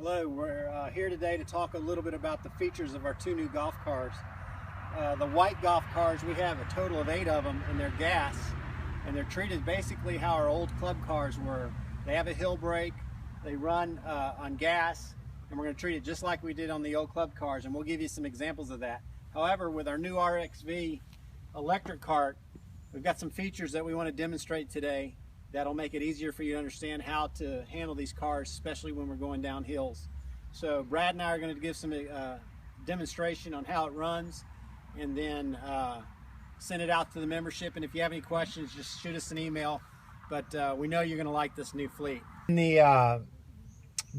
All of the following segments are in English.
Hello, we're here today to talk a little bit about the features of our two new golf cars. The white golf cars, we have a total of 8 of them, and they're gas, and they're treated basically how our old club cars were. They have a hill brake, they run on gas, and we're going to treat it just like we did on the old club cars, and we'll give you some examples of that. However, with our new RXV electric cart, we've got some features that we want to demonstrate today that'll make it easier for you to understand how to handle these cars, especially when we're going down hills. So Brad and I are going to give some demonstration on how it runs, and then send it out to the membership. And if you have any questions, just shoot us an email. But we know you're going to like this new fleet. In the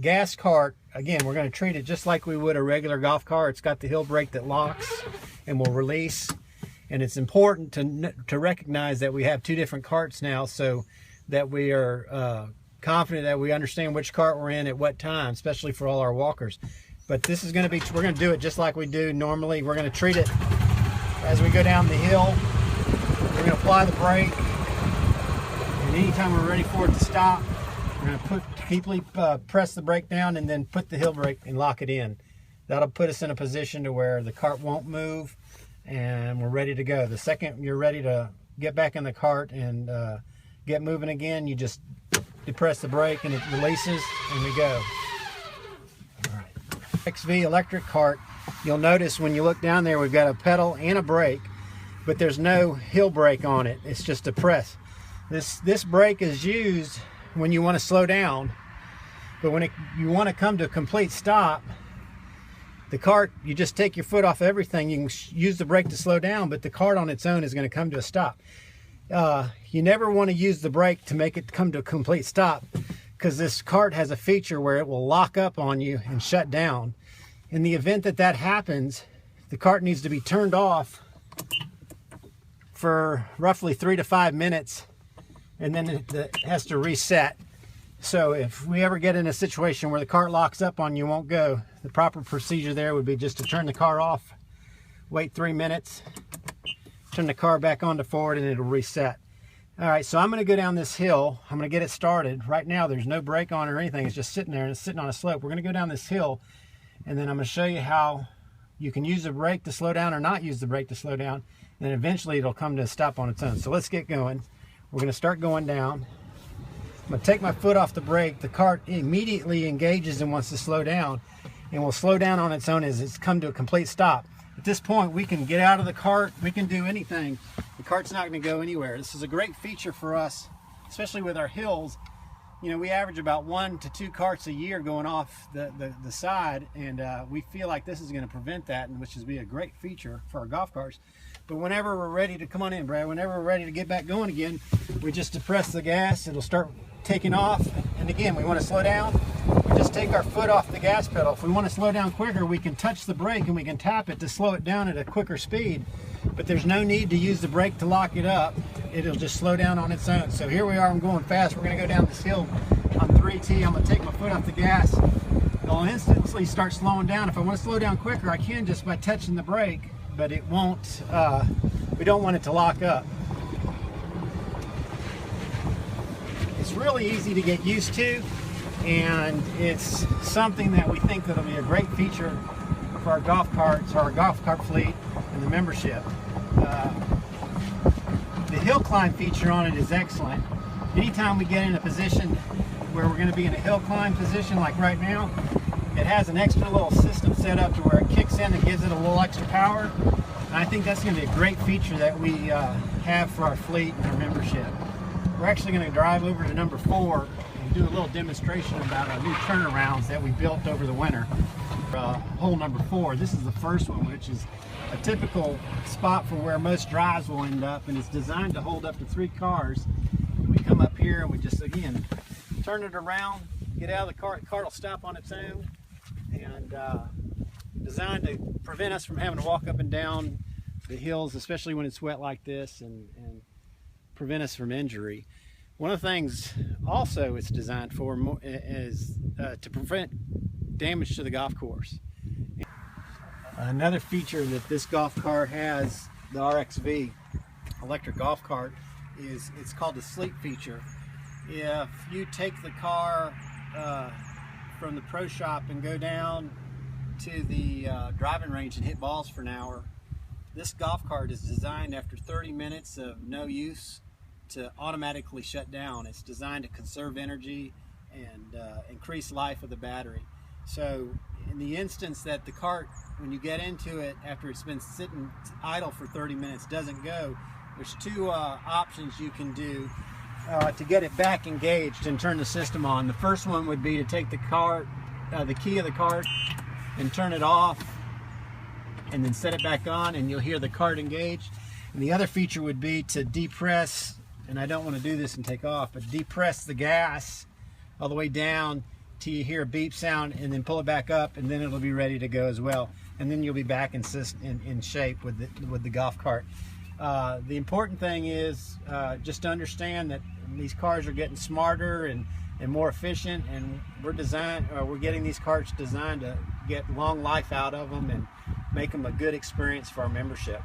gas cart, again, we're going to treat it just like we would a regular golf cart. It's got the hill brake that locks and will release. And it's important to recognize that we have 2 different carts now, so that we are confident that we understand which cart we're in at what time, especially for all our walkers. But this is going to be, we're going to do it just like we do normally. We're going to treat it as we go down the hill. We're going to apply the brake, and anytime we're ready for it to stop, we're going to press the brake down and then put the hill brake and lock it in. That'll put us in a position to where the cart won't move, and we're ready to go. The second you're ready to get back in the cart and get moving again, you just depress the brake and it releases, and we go. All right. RXV electric cart, you'll notice when you look down there, we've got a pedal and a brake, but there's no hill brake on it. It's just a press. This brake is used when you want to slow down, but when you want to come to a complete stop, the cart, you just take your foot off everything. You can use the brake to slow down, but the cart on its own is going to come to a stop. You never want to use the brake to make it come to a complete stop, because this cart has a feature where it will lock up on you and shut down. In the event that that happens, the cart needs to be turned off for roughly 3 to 5 minutes, and then it has to reset. So if we ever get in a situation where the cart locks up on you, won't go, the proper procedure there would be just to turn the car off, wait 3 minutes, turn the car back on to forward, and it'll reset. All right, so I'm going to go down this hill. I'm going to get it started. Right now there's no brake on or anything. It's just sitting there, and it's sitting on a slope. We're going to go down this hill, and then I'm going to show you how you can use the brake to slow down or not use the brake to slow down, and then eventually it'll come to a stop on its own. So let's get going. We're going to start going down. I'm going to take my foot off the brake. The cart immediately engages and wants to slow down, and will slow down on its own as it's come to a complete stop. At this point, we can get out of the cart, we can do anything. The cart's not going to go anywhere. This is a great feature for us, especially with our hills. You know, we average about 1 to 2 carts a year going off the side, and we feel like this is going to prevent that, and which is be a great feature for our golf carts. But whenever we're ready to, come on in, Brad, whenever we're ready to get back going again, we just depress the gas, it'll start taking off. And again, we want to slow down, we just take our foot off the gas pedal. If we want to slow down quicker, we can touch the brake and we can tap it to slow it down at a quicker speed. But there's no need to use the brake to lock it up. It'll just slow down on its own. So here we are, I'm going fast. We're going to go down this hill on 3T. I'm going to take my foot off the gas. I'll instantly start slowing down. If I want to slow down quicker, I can just by touching the brake, but it won't, we don't want it to lock up. It's really easy to get used to, and it's something that we think that'll be a great feature for our golf carts, or our golf cart fleet, and the membership. The hill climb feature on it is excellent. Anytime we get in a position where we're going to be in a hill climb position, like right now, it has an extra little system set up to where it kicks in and gives it a little extra power. And I think that's going to be a great feature that we have for our fleet and our membership. We're actually going to drive over to number 4 and do a little demonstration about our new turnarounds that we built over the winter. Hole number 4. This is the first one, which is a typical spot for where most drives will end up, and it's designed to hold up to 3 cars. We come up here and we just, again, turn it around, get out of the cart. The cart will stop on its own, and designed to prevent us from having to walk up and down the hills, especially when it's wet like this, and prevent us from injury. One of the things also it's designed for is to prevent damage to the golf course. Another feature that this golf cart has, the RXV electric golf cart, is it's called the sleep feature. If you take the car from the pro shop and go down to the driving range and hit balls for an hour, this golf cart is designed after 30 minutes of no use to automatically shut down. It's designed to conserve energy and increase life of the battery. So in the instance that the cart, when you get into it after it's been sitting idle for 30 minutes, doesn't go, there's two options you can do to get it back engaged and turn the system on. The first one would be to take the cart, the key of the cart, and turn it off, and then set it back on, and you'll hear the cart engaged. And the other feature would be to depress, and I don't want to do this and take off, but depress the gas all the way down till you hear a beep sound, and then pull it back up, and then it'll be ready to go as well. And then you'll be back in shape with the golf cart. The important thing is just to understand that these cars are getting smarter and more efficient, and we're getting these carts designed to get long life out of them and make them a good experience for our membership.